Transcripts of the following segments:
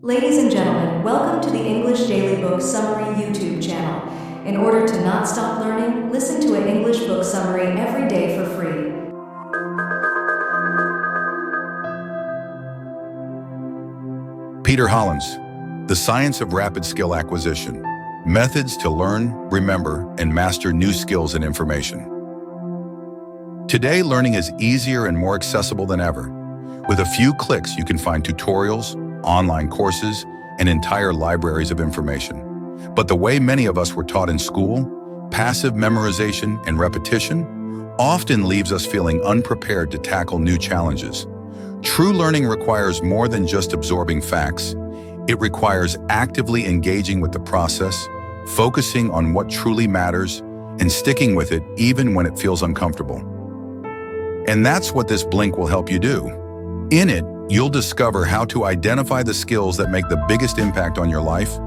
Ladies and gentlemen, welcome to the English Daily Book Summary YouTube channel. In order to not stop learning, listen to an English book summary every day for free. Peter Hollins, The Science of Rapid Skill Acquisition, Methods to Learn, Remember, and Master New Skills and Information. Today, learning is easier and more accessible than ever. With a few clicks, you can find tutorials, online courses, and entire libraries of information. But the way many of us were taught in school, passive memorization and repetition, often leaves us feeling unprepared to tackle new challenges. True learning requires more than just absorbing facts. It requires actively engaging with the process, focusing on what truly matters, and sticking with it even when it feels uncomfortable. And that's what this Blink will help you do. In it, you'll discover how to identify the skills that make the biggest impact on your life,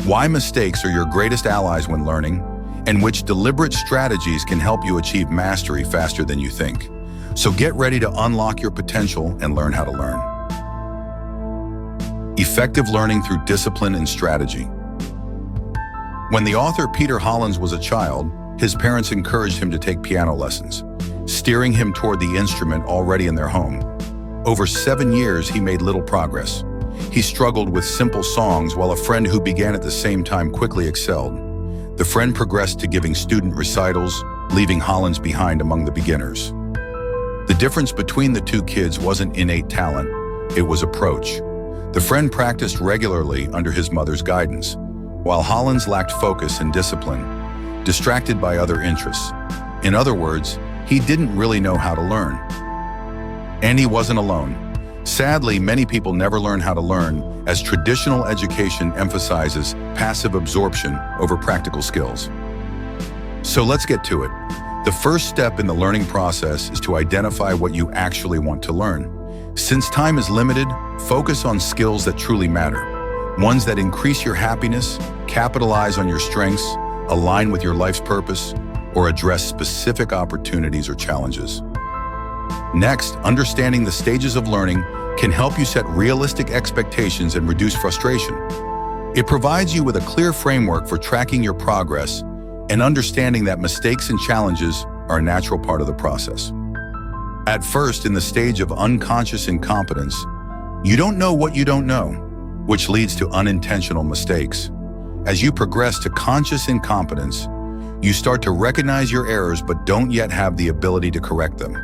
why mistakes are your greatest allies when learning, and which deliberate strategies can help you achieve mastery faster than you think. So get ready to unlock your potential and learn how to learn. Effective learning through discipline and strategy. When the author Peter Hollins was a child, his parents encouraged him to take piano lessons, steering him toward the instrument already in their home. Over 7 years, he made little progress. He struggled with simple songs while a friend who began at the same time quickly excelled. The friend progressed to giving student recitals, leaving Hollins behind among the beginners. The difference between the two kids wasn't innate talent, it was approach. The friend practiced regularly under his mother's guidance, while Hollins lacked focus and discipline, distracted by other interests. In other words, he didn't really know how to learn. And he wasn't alone. Sadly, many people never learn how to learn, as traditional education emphasizes passive absorption over practical skills. So let's get to it. The first step in the learning process is to identify what you actually want to learn. Since time is limited, focus on skills that truly matter, ones that increase your happiness, capitalize on your strengths, align with your life's purpose, or address specific opportunities or challenges. Next, understanding the stages of learning can help you set realistic expectations and reduce frustration. It provides you with a clear framework for tracking your progress and understanding that mistakes and challenges are a natural part of the process. At first, in the stage of unconscious incompetence, you don't know what you don't know, which leads to unintentional mistakes. As you progress to conscious incompetence, you start to recognize your errors but don't yet have the ability to correct them.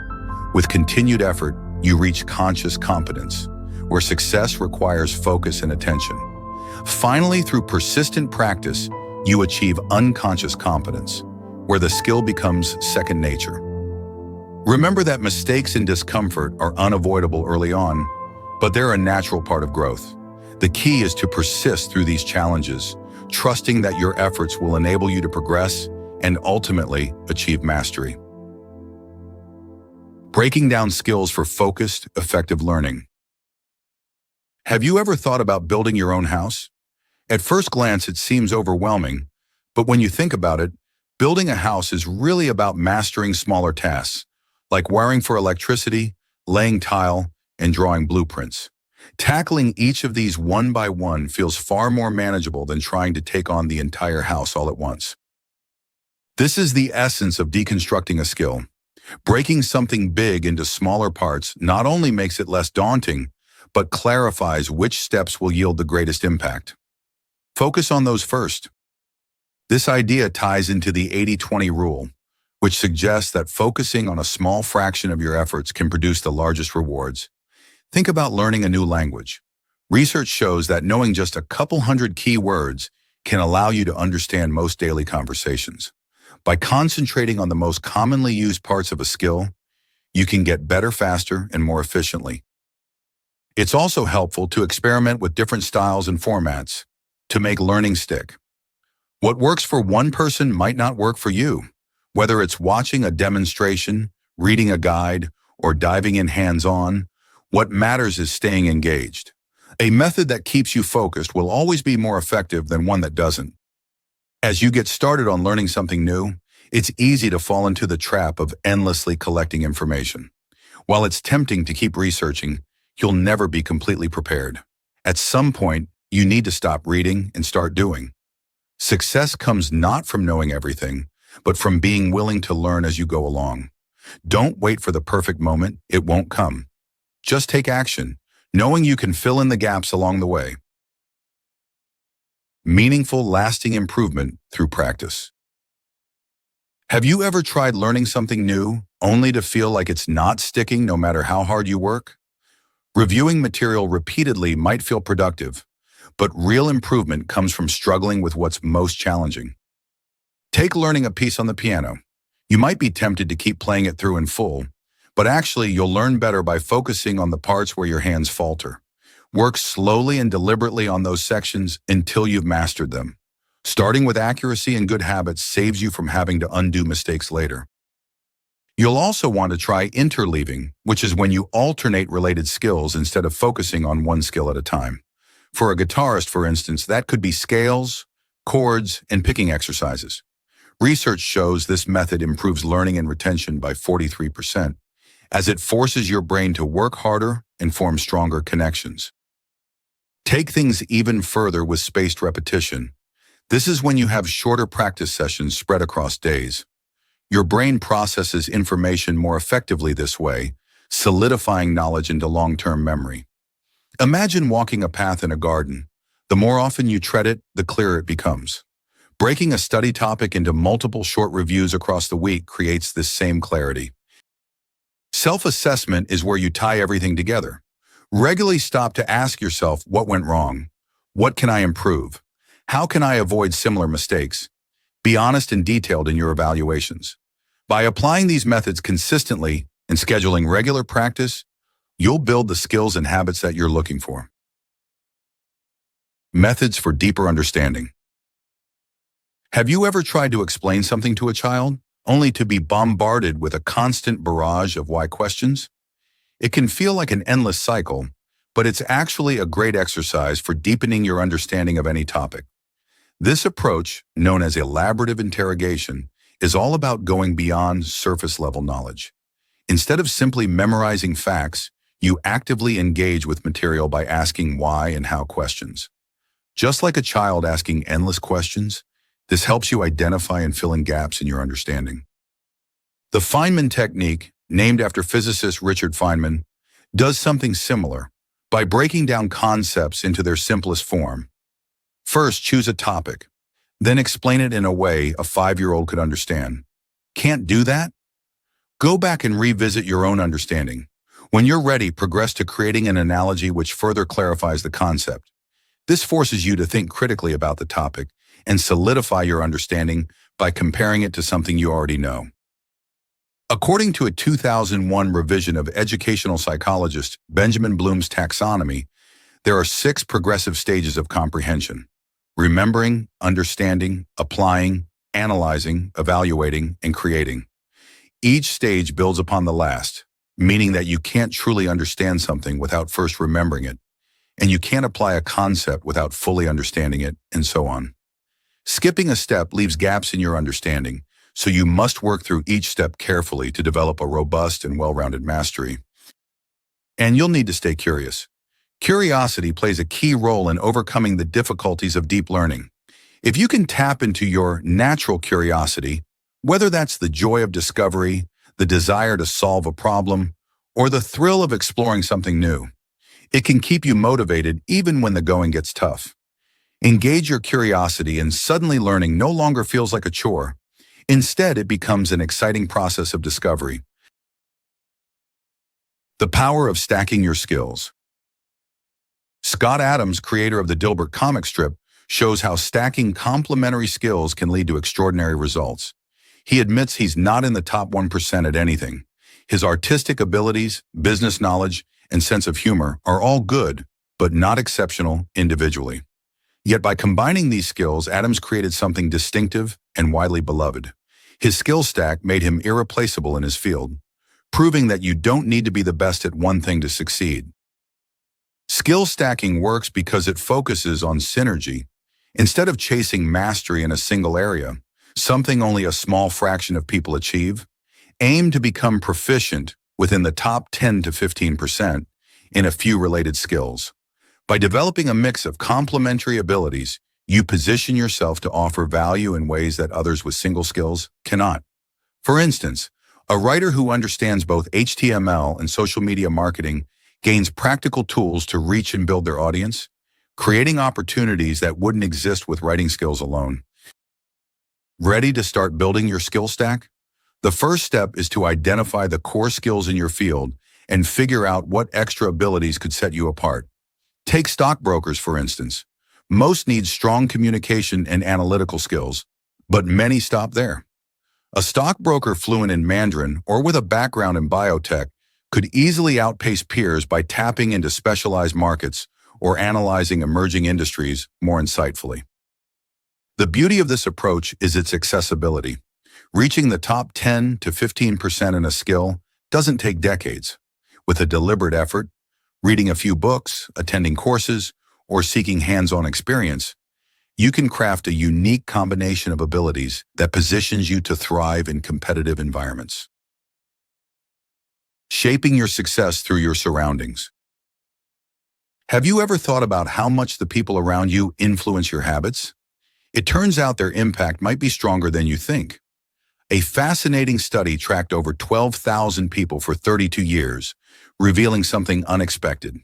With continued effort, you reach conscious competence, where success requires focus and attention. Finally, through persistent practice, you achieve unconscious competence, where the skill becomes second nature. Remember that mistakes and discomfort are unavoidable early on, but they're a natural part of growth. The key is to persist through these challenges, trusting that your efforts will enable you to progress and ultimately achieve mastery. Breaking down skills for focused, effective learning. Have you ever thought about building your own house? At first glance, it seems overwhelming, but when you think about it, building a house is really about mastering smaller tasks, like wiring for electricity, laying tile, and drawing blueprints. Tackling each of these one by one feels far more manageable than trying to take on the entire house all at once. This is the essence of deconstructing a skill. Breaking something big into smaller parts not only makes it less daunting, but clarifies which steps will yield the greatest impact. Focus on those first. This idea ties into the 80-20 rule, which suggests that focusing on a small fraction of your efforts can produce the largest rewards. Think about learning a new language. Research shows that knowing just a couple hundred key words can allow you to understand most daily conversations. By concentrating on the most commonly used parts of a skill, you can get better faster and more efficiently. It's also helpful to experiment with different styles and formats to make learning stick. What works for one person might not work for you. Whether it's watching a demonstration, reading a guide, or diving in hands-on, what matters is staying engaged. A method that keeps you focused will always be more effective than one that doesn't. As you get started on learning something new, it's easy to fall into the trap of endlessly collecting information. While it's tempting to keep researching, you'll never be completely prepared. At some point, you need to stop reading and start doing. Success comes not from knowing everything, but from being willing to learn as you go along. Don't wait for the perfect moment, it won't come. Just take action, knowing you can fill in the gaps along the way. Meaningful, lasting improvement through practice. Have you ever tried learning something new, only to feel like it's not sticking no matter how hard you work? Reviewing material repeatedly might feel productive, but real improvement comes from struggling with what's most challenging. Take learning a piece on the piano. You might be tempted to keep playing it through in full, but actually you'll learn better by focusing on the parts where your hands falter. Work slowly and deliberately on those sections until you've mastered them. Starting with accuracy and good habits saves you from having to undo mistakes later. You'll also want to try interleaving, which is when you alternate related skills instead of focusing on one skill at a time. For a guitarist, for instance, that could be scales, chords, and picking exercises. Research shows this method improves learning and retention by 43%, as it forces your brain to work harder and form stronger connections. Take things even further with spaced repetition. This is when you have shorter practice sessions spread across days. Your brain processes information more effectively this way, solidifying knowledge into long-term memory. Imagine walking a path in a garden. The more often you tread it, the clearer it becomes. Breaking a study topic into multiple short reviews across the week creates this same clarity. Self-assessment is where you tie everything together. Regularly stop to ask yourself what went wrong. What can I improve? How can I avoid similar mistakes? Be honest and detailed in your evaluations. By applying these methods consistently and scheduling regular practice, you'll build the skills and habits that you're looking for. Methods for deeper understanding. Have you ever tried to explain something to a child, only to be bombarded with a constant barrage of why questions? It can feel like an endless cycle, but it's actually a great exercise for deepening your understanding of any topic. This approach, known as elaborative interrogation, is all about going beyond surface-level knowledge. Instead of simply memorizing facts, you actively engage with material by asking why and how questions. Just like a child asking endless questions, this helps you identify and fill in gaps in your understanding. The Feynman technique, named after physicist Richard Feynman, does something similar by breaking down concepts into their simplest form. First, choose a topic, then explain it in a way a 5-year-old could understand. Can't do that? Go back and revisit your own understanding. When you're ready, progress to creating an analogy which further clarifies the concept. This forces you to think critically about the topic and solidify your understanding by comparing it to something you already know. According to a 2001 revision of educational psychologist Benjamin Bloom's taxonomy, there are 6 progressive stages of comprehension: remembering, understanding, applying, analyzing, evaluating, and creating. Each stage builds upon the last, meaning that you can't truly understand something without first remembering it, and you can't apply a concept without fully understanding it, and so on. Skipping a step leaves gaps in your understanding, so you must work through each step carefully to develop a robust and well-rounded mastery. And you'll need to stay curious. Curiosity plays a key role in overcoming the difficulties of deep learning. If you can tap into your natural curiosity, whether that's the joy of discovery, the desire to solve a problem, or the thrill of exploring something new, it can keep you motivated even when the going gets tough. Engage your curiosity, and suddenly learning no longer feels like a chore. Instead, it becomes an exciting process of discovery. The power of stacking your skills. Scott Adams, creator of the Dilbert comic strip, shows how stacking complementary skills can lead to extraordinary results. He admits he's not in the top 1% at anything. His artistic abilities, business knowledge, and sense of humor are all good, but not exceptional individually. Yet by combining these skills, Adams created something distinctive and widely beloved. His skill stack made him irreplaceable in his field, proving that you don't need to be the best at one thing to succeed. Skill stacking works because it focuses on synergy. Instead of chasing mastery in a single area, something only a small fraction of people achieve, aim to become proficient within the top 10 to 15% in a few related skills. By developing a mix of complementary abilities, you position yourself to offer value in ways that others with single skills cannot. For instance, a writer who understands both HTML and social media marketing gains practical tools to reach and build their audience, creating opportunities that wouldn't exist with writing skills alone. Ready to start building your skill stack? The first step is to identify the core skills in your field and figure out what extra abilities could set you apart. Take stockbrokers, for instance. Most need strong communication and analytical skills, but many stop there. A stockbroker fluent in Mandarin or with a background in biotech could easily outpace peers by tapping into specialized markets or analyzing emerging industries more insightfully. The beauty of this approach is its accessibility. Reaching the top 10 to 15% in a skill doesn't take decades. With a deliberate effort, reading a few books, attending courses, or seeking hands-on experience, you can craft a unique combination of abilities that positions you to thrive in competitive environments. Shaping your success through your surroundings. Have you ever thought about how much the people around you influence your habits? It turns out their impact might be stronger than you think. A fascinating study tracked over 12,000 people for 32 years, revealing something unexpected.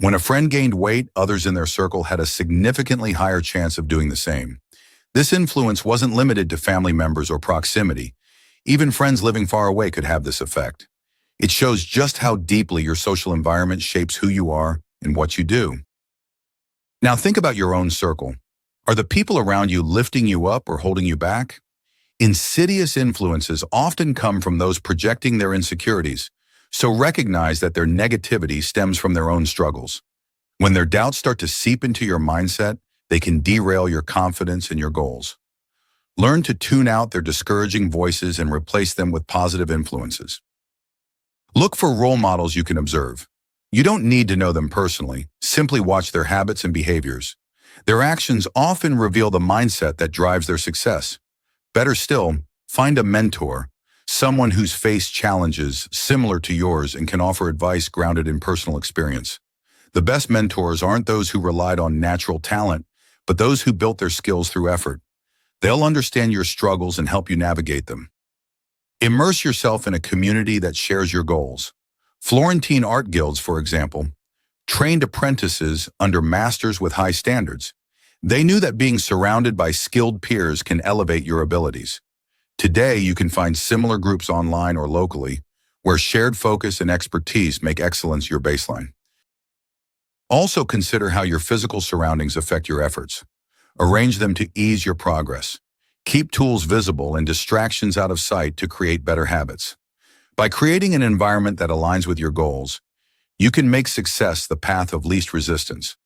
When a friend gained weight, others in their circle had a significantly higher chance of doing the same. This influence wasn't limited to family members or proximity. Even friends living far away could have this effect. It shows just how deeply your social environment shapes who you are and what you do. Now think about your own circle. Are the people around you lifting you up or holding you back? Insidious influences often come from those projecting their insecurities, so recognize that their negativity stems from their own struggles. When their doubts start to seep into your mindset, they can derail your confidence and your goals. Learn to tune out their discouraging voices and replace them with positive influences. Look for role models you can observe. You don't need to know them personally, simply watch their habits and behaviors. Their actions often reveal the mindset that drives their success. Better still, find a mentor, someone who's faced challenges similar to yours and can offer advice grounded in personal experience. The best mentors aren't those who relied on natural talent, but those who built their skills through effort. They'll understand your struggles and help you navigate them. Immerse yourself in a community that shares your goals. Florentine art guilds, for example, trained apprentices under masters with high standards. They knew that being surrounded by skilled peers can elevate your abilities. Today, you can find similar groups online or locally, where shared focus and expertise make excellence your baseline. Also consider how your physical surroundings affect your efforts. Arrange them to ease your progress. Keep tools visible and distractions out of sight to create better habits. By creating an environment that aligns with your goals, you can make success the path of least resistance.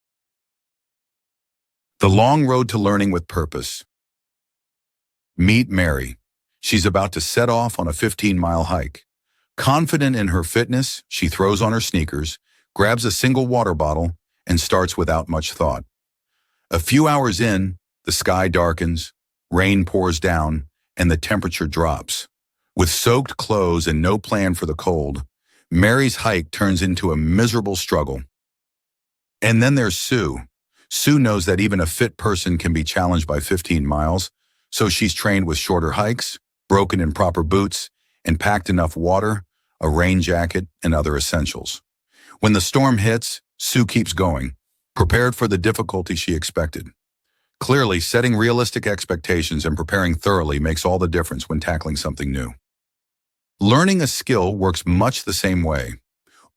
The long road to learning with purpose. Meet Mary. She's about to set off on a 15-mile hike. Confident in her fitness, she throws on her sneakers, grabs a single water bottle, and starts without much thought. A few hours in, the sky darkens, rain pours down, and the temperature drops. With soaked clothes and no plan for the cold, Mary's hike turns into a miserable struggle. And then there's Sue. Sue knows that even a fit person can be challenged by 15 miles, so she's trained with shorter hikes, broken in proper boots, and packed enough water, a rain jacket, and other essentials. When the storm hits, Sue keeps going, prepared for the difficulty she expected. Clearly, setting realistic expectations and preparing thoroughly makes all the difference when tackling something new. Learning a skill works much the same way.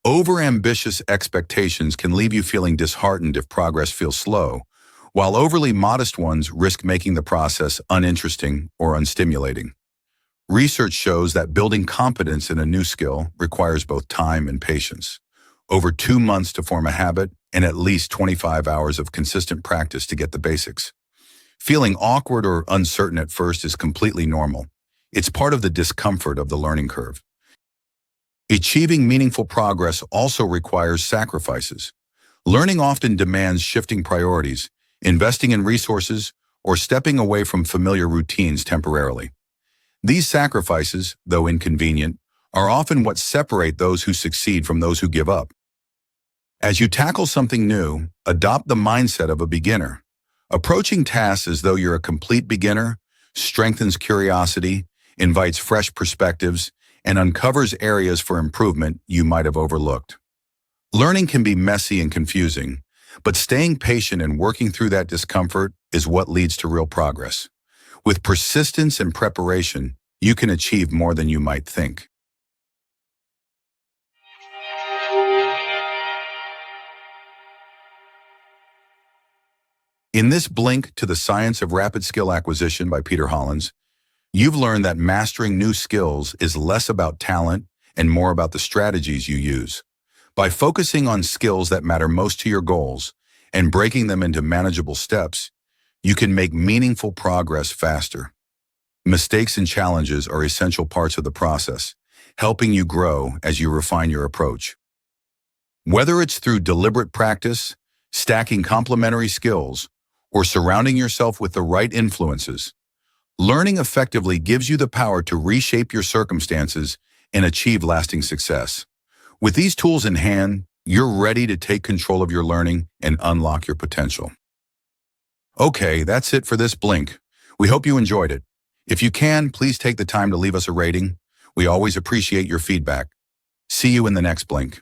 Overambitious expectations can leave you feeling disheartened if progress feels slow, while overly modest ones risk making the process uninteresting or unstimulating. Research shows that building competence in a new skill requires both time and patience. Over 2 months to form a habit and at least 25 hours of consistent practice to get the basics. Feeling awkward or uncertain at first is completely normal. It's part of the discomfort of the learning curve. Achieving meaningful progress also requires sacrifices. Learning often demands shifting priorities, investing in resources, or stepping away from familiar routines temporarily. These sacrifices, though inconvenient, are often what separate those who succeed from those who give up. As you tackle something new, adopt the mindset of a beginner. Approaching tasks as though you're a complete beginner strengthens curiosity, invites fresh perspectives, and uncovers areas for improvement you might have overlooked. Learning can be messy and confusing, but staying patient and working through that discomfort is what leads to real progress. With persistence and preparation, you can achieve more than you might think. In this Blink to the Science of Rapid Skill Acquisition by Peter Hollins, you've learned that mastering new skills is less about talent and more about the strategies you use. By focusing on skills that matter most to your goals and breaking them into manageable steps, you can make meaningful progress faster. Mistakes and challenges are essential parts of the process, helping you grow as you refine your approach. Whether it's through deliberate practice, stacking complementary skills, or surrounding yourself with the right influences, learning effectively gives you the power to reshape your circumstances and achieve lasting success. With these tools in hand, you're ready to take control of your learning and unlock your potential. Okay, that's it for this Blink. We hope you enjoyed it. If you can, please take the time to leave us a rating. We always appreciate your feedback. See you in the next Blink.